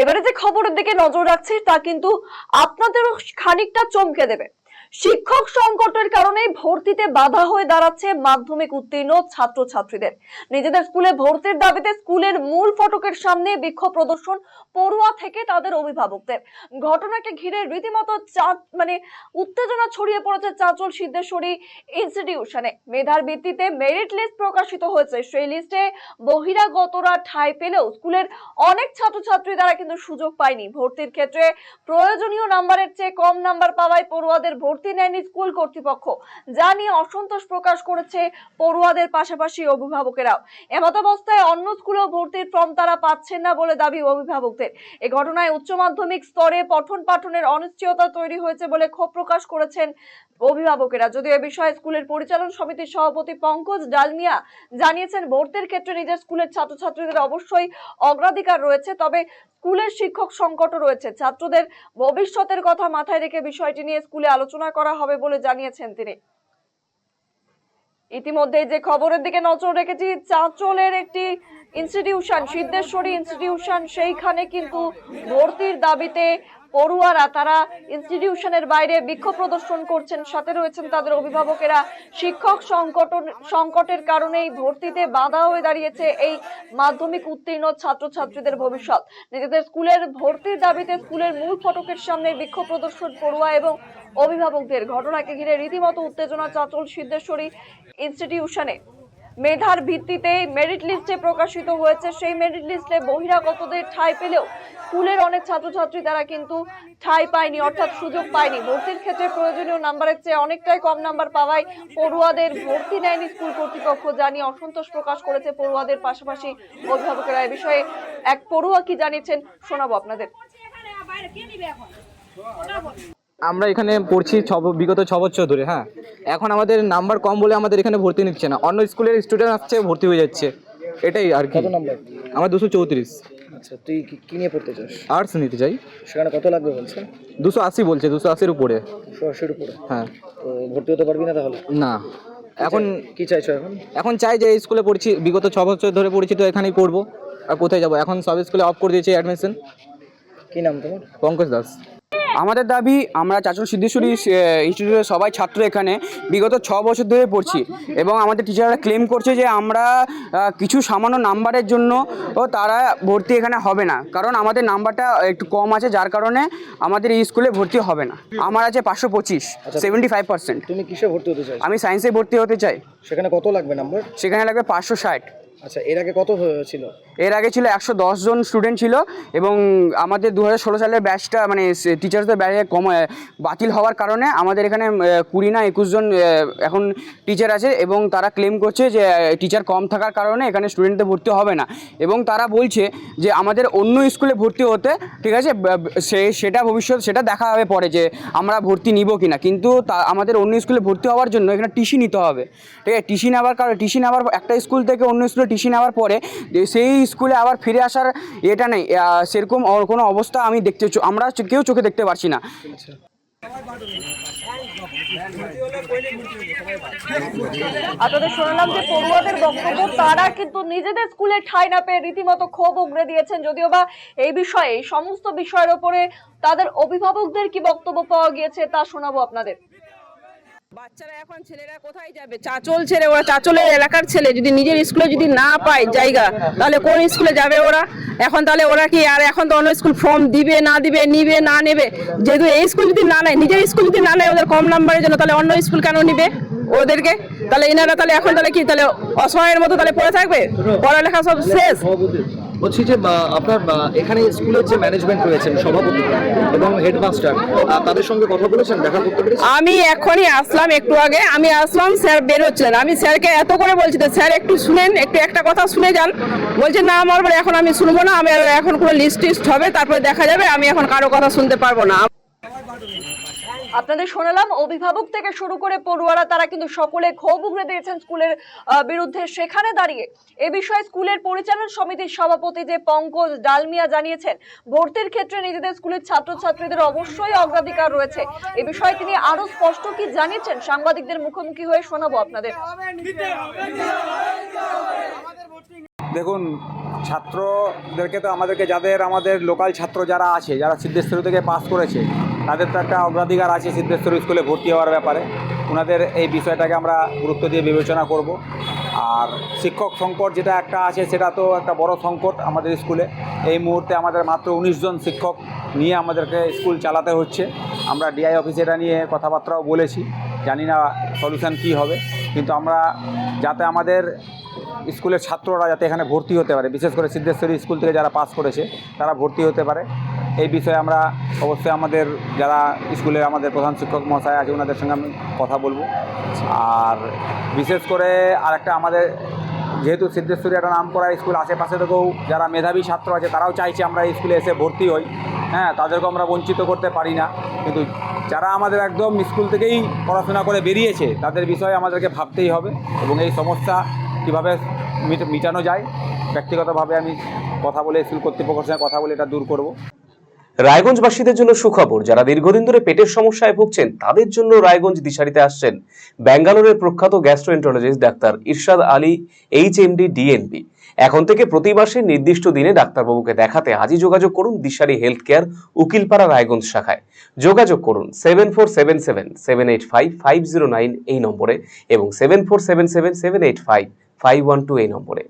এবারে যে খবরের দিকে নজর রাখছি তা কিন্তু আপনাদেরও খানিকটা চমকে দেবে। শিক্ষক সংকটের কারণে ভর্তিতে বাধা হয়ে দাঁড়াচ্ছে মাধ্যমিক উত্তীর্ণ ছাত্রছাত্রীদের। নিজেদের স্কুলে ভর্তির দাবিতে স্কুলের মূল ফটকের সামনে বিক্ষোভ প্রদর্শন পড়ুয়া থেকে তাদের অভিভাবকদের। ঘটনাকে ঘিরে রীতিমতো উত্তেজনা ছড়িয়ে পড়েছে চাঁচল সিদ্ধেশ্বরী ইনস্টিটিউশনে। মেধার ভিত্তিতে মেরিট লিস্ট প্রকাশিত হয়েছে, সেই লিস্টে বহিরাগতরা ঠাঁই পেলেও স্কুলের অনেক ছাত্রছাত্রী তারা কিন্তু সুযোগ পায়নি। ভর্তির ক্ষেত্রে প্রয়োজনীয় নাম্বারের চেয়ে কম নাম্বার পাওয়ায় পড়ুয়াদের ভর্তি নেয়নি স্কুল কর্তৃপক্ষ, যা নিয়ে অসন্তোষ প্রকাশ করেছে পড়ুয়াদের পাশাপাশি অভিভাবকেরাও। এমতাবস্থায় অন্য স্কুলেও ভর্তির ফর্ম তারা পাচ্ছেন না বলে দাবি অভিভাবকদের। এই ঘটনায় উচ্চ মাধ্যমিক স্তরে পঠন পাঠনের অনিশ্চয়তা তৈরি হয়েছে বলে ক্ষোভ প্রকাশ করেছেন অভিভাবকেরা। যদিও এ বিষয়ে স্কুলের পরিচালন সমিতির সভাপতি পঙ্কজ ডালমিয়া জানিয়েছেন, ভর্তির ক্ষেত্রে নিজের স্কুলের ছাত্রছাত্রীদের অবশ্যই অগ্রাধিকার রয়েছে, তবে স্কুলের শিক্ষক সংকটও রয়েছে। ছাত্রদের ভবিষ্যতের কথা মাথায় রেখে বিষয়টি নিয়ে স্কুলে আলোচনা করা হবে বলে জানিয়েছেন তিনি। ইতিমধ্যে যে খবরের দিকে নজর রেখেছি, চাঁচলের একটি ইনস্টিটিউশন, সিদ্ধেশ্বরী ইনস্টিটিউশন, সেইখানে কিন্তু ভর্তির দাবিতে পড়ুয়ারা তারা ইনস্টিটিউশনের বাইরে বিক্ষোভ প্রদর্শন করছেন, সাথে রয়েছেন তাদের অভিভাবকেরা। শিক্ষক সংকটের কারণেই ভর্তিতে বাধা হয়ে দাঁড়িয়েছে এই মাধ্যমিক উত্তীর্ণ ছাত্রছাত্রীদের ভবিষ্যৎ। নিজেদের স্কুলের ভর্তির দাবিতে স্কুলের মূল ফটকের সামনে বিক্ষোভ প্রদর্শন পড়ুয়া এবং অভিভাবকদের। ঘটনাকে ঘিরে রীতিমতো উত্তেজনা চাঁচল সিদ্ধেশ্বরী ইনস্টিটিউশনে। মেধার ভিত্তিতে মেরিট লিস্টে প্রকাশিত হয়েছে, সেই মেরিট লিস্টে বহিরাগতদের ঠাঁই পেলেও স্কুলের অনেক ছাত্রছাত্রী তারা কিন্তু ঠাঁই পায়নি, অর্থাৎ সুযোগ পায়নি। ভর্তির ক্ষেত্রে প্রয়োজনীয় নাম্বারের চেয়ে অনেকটাই কম নাম্বার পাওয়ায় পড়ুয়াদের ভর্তি নেয়নি স্কুল কর্তৃপক্ষ, যা নিয়ে অসন্তোষ প্রকাশ করেছে পড়ুয়াদের পাশাপাশি অভিভাবকেরা। এ বিষয়ে এক পড়ুয়া কি জানিয়েছেন শোনাবো আপনাদের। আমরা এখানে পড়ছি বিগত 6 বছর ধরে। হ্যাঁ, এখন আমাদের নাম্বার কম বলে আমাদের এখানে ভর্তি নিচ্ছে না। অন্য স্কুলের স্টুডেন্ট আসছে, ভর্তি হয়ে যাচ্ছে, এটাই আর কি। কত নাম্বার? আমার 234। আচ্ছা, তুই কি নিয়ে পড়তে চাস? আর্টস নিতে চাই। সেখানে কত লাগবে বলছে? 280 বলছে, 280-এর উপরে। 280-এর উপরে? হ্যাঁ। তো ভর্তি হতে পারবি না তাহলে? না। এখন কি চাইছো? এখন চাই যে এই স্কুলে পড়ছি, বিগত 6 বছর ধরে পড়ছি, তো এখানেই পড়বো। আর কোথায় যাবো? এখন সব স্কুলে অফ করে দিয়েছে অ্যাডমিশন। কি নাম তোমার? পঙ্কজ দাস। আমাদের দাবি, আমরা চাঁচল সিদ্ধেশ্বরী ইনস্টিটিউটের সবাই ছাত্র এখানে বিগত 6 বছর ধরে পড়ছি, এবং আমাদের টিচাররা ক্লেম করছে যে আমরা কিছু সামান্য নাম্বারের জন্য তারা ভর্তি এখানে হবে না, কারণ আমাদের নাম্বারটা একটু কম আছে, যার কারণে আমাদের এই স্কুলে ভর্তি হবে না। আমার আছে 525, 75%। তুমি কিসে ভর্তি হতে চাইছো? আমি সায়েন্সে ভর্তি হতে চাই। সেখানে কত লাগবে নাম্বার? সেখানে লাগবে 560। আচ্ছা, এর আগে কত ছিল? এর আগে ছিল 110 জন স্টুডেন্ট ছিল, এবং আমাদের 2016 সালের ব্যাচটা টিচারদের ব্যাচে বাতিল হওয়ার কারণে আমাদের এখানে 20 না 21 জন এখন টিচার আছে, এবং তারা ক্লেম করছে যে টিচার কম থাকার কারণে এখানে স্টুডেন্টদের ভর্তি হবে না, এবং তারা বলছে যে আমাদের অন্য স্কুলে ভর্তি হতে, ঠিক আছে, সেটা দেখা হবে পরে যে আমরা ভর্তি নিব কিনা, কিন্তু আমাদের অন্য স্কুলে ভর্তি হওয়ার জন্য এখানে টিসি নিতে হবে। ঠিক আছে, টিসি নেওয়ার একটা স্কুল থেকে অন্য স্কুলে টিসি নেওয়ার পরে সেই স্কুলে আবার ফিরে আসার এটা নেই, সেরকম কোনো অবস্থা আমরা কেউ চোখে দেখতে পারছি না। আপনাদের শোনালাম যে পড়ুয়াদের বক্তব্য, তারা কিন্তু নিজেদের স্কুলে ঠাঁই না পেয়ে রীতিমতো ক্ষোভ উগরে দিয়েছেন। যদিও বা এই বিষয়ে, এই সমস্ত বিষয়ের উপরে তাদের অভিভাবকদের কি বক্তব্য পাওয়া গিয়েছে তা শোনাবো আপনাদের। বাচ্চারা এখন, ছেলেরা কোথায় যাবে? চাঁচল ছেড়ে, ওরা চাঁচলের এলাকার ছেলে যদি নিজের স্কুলে যদি না পায় জায়গা, তাহলে কোন স্কুলে যাবে ওরা? এখন তাহলে ওরা কি আর এখন তো অন্য স্কুল ফর্ম দিবে না দিবে, নিবে না নেবে? যেহেতু এই স্কুল যদি না নেয়, নিজের স্কুল যদি না নেয় ওদের কম নাম্বারের জন্য, তাহলে অন্য স্কুল কেন নিবে ওদেরকে? তাহলে এনারা তাহলে এখন তাহলে কি, তাহলে অসহায়ের মতো তাহলে পড়ে থাকবে? পড়ালেখা সব শেষ। বলছি যে আপনার এখানে স্কুলের যে ম্যানেজমেন্ট রয়েছেন, সভাপতি এবং হেডমাস্টার, তাদের সঙ্গে কথা বলেছেন, দেখা করতে পেরেছেন? আমি এখনই আসলাম, একটু আগে আমি আসলাম, স্যার বেরোচ্ছিলেন। আমি স্যারকে এত করে বলছি যে স্যার একটু শুনেন, একটু একটা কথা শুনে যান। বলছে না, আমার বলে এখন আমি শুনবো না, আমি এখন কোনো লিস্ট হবে, তারপরে দেখা যাবে, আমি এখন কারো কথা শুনতে পারবো না। আপনাদের শোনালাম অভিভাবক থেকে শুরু করে পড়ুয়ারা তারা কিন্তু সকলে ক্ষোভ উগরে দিয়েছেন স্কুলের বিরুদ্ধে। সেখানে দাঁড়িয়ে এ বিষয়ে স্কুলের পরিচালন সমিতির সভাপতি যে পঙ্কজ ডালমিয়া জানিয়েছেন, ভর্তির ক্ষেত্রে নিজেদের স্কুলের ছাত্রছাত্রীদের অবশ্যই অগ্রাধিকার রয়েছে। এ বিষয়ে তিনি আরো স্পষ্ট কি জানিয়েছেন সাংবাদিকদের মুখোমুখি হয়ে শোনাবো আপনাদের। দেখুন, ছাত্রদেরকে তো আমাদের লোকাল ছাত্র যারা আছে, যারা সিদ্ধেশ্বরী থেকে পাস করেছে, তাদের তো একটা অগ্রাধিকার আছে সিদ্ধেশ্বরী স্কুলে ভর্তি হওয়ার ব্যাপারে। ওনাদের এই বিষয়টাকে আমরা গুরুত্ব দিয়ে বিবেচনা করব। আর শিক্ষক সংকট যেটা একটা আছে, সেটা তো একটা বড় সংকট আমাদের স্কুলে। এই মুহূর্তে আমাদের মাত্র 19 জন শিক্ষক নিয়ে আমাদেরকে স্কুল চালাতে হচ্ছে। আমরা ডিআই অফিসে এটা নিয়ে কথাবার্তাও বলেছি, জানি না সলিউশন কী হবে, কিন্তু আমরা যাতে আমাদের স্কুলের ছাত্ররা যাতে এখানে ভর্তি হতে পারে, বিশেষ করে সিদ্ধেশ্বরী স্কুল থেকে যারা পাস করেছে তারা ভর্তি হতে পারে, এই বিষয়ে আমরা অবশ্যই আমাদের যারা স্কুলের আমাদের প্রধান শিক্ষক মহাশয় আছে ওনাদের সঙ্গে আমি কথা বলবো। আর বিশেষ করে আরেকটা, আমাদের যেহেতু সিদ্ধেশ্বরী একটা নাম করা স্কুল, আশেপাশে থেকেও যারা মেধাবী ছাত্র আছে তারাও চাইছে আমরা এই স্কুলে এসে ভর্তি হই। হ্যাঁ, তাদেরকেও আমরা বঞ্চিত করতে পারি না, কিন্তু যারা আমাদের একদম স্কুল থেকেই পড়াশোনা করে বেরিয়েছে তাদের বিষয়ে আমাদেরকে ভাবতেই হবে, এবং এই সমস্যা কীভাবে মিটানো যায় ব্যক্তিগতভাবে আমি কথা বলে স্কুল কর্তৃপক্ষের সঙ্গে কথা বলে এটা দূর করব। রায়গঞ্জবাসীদের জন্য সুখবর, যারা দীর্ঘদিন ধরে পেটের সমস্যায় ভুগছেন তাদের জন্য রায়গঞ্জ দিশারিতে আসছেন ব্যাঙ্গালোরের প্রখ্যাত গ্যাস্ট্রোএন্টারোলজিস্ট ডাক্তার ইরশাদ আলী, এইচএমডি, ডিএনবি। এখন থেকে প্রতি মাসে নির্দিষ্ট দিনে ডাক্তারবাবুকে দেখাতে আজই যোগাযোগ করুন দিশারি হেলথ কেয়ার, উকিলপাড়া, রায়গঞ্জ শাখায়। যোগাযোগ করুন 7477785509 এই নম্বরে এবং 7477785512 এই নম্বরে।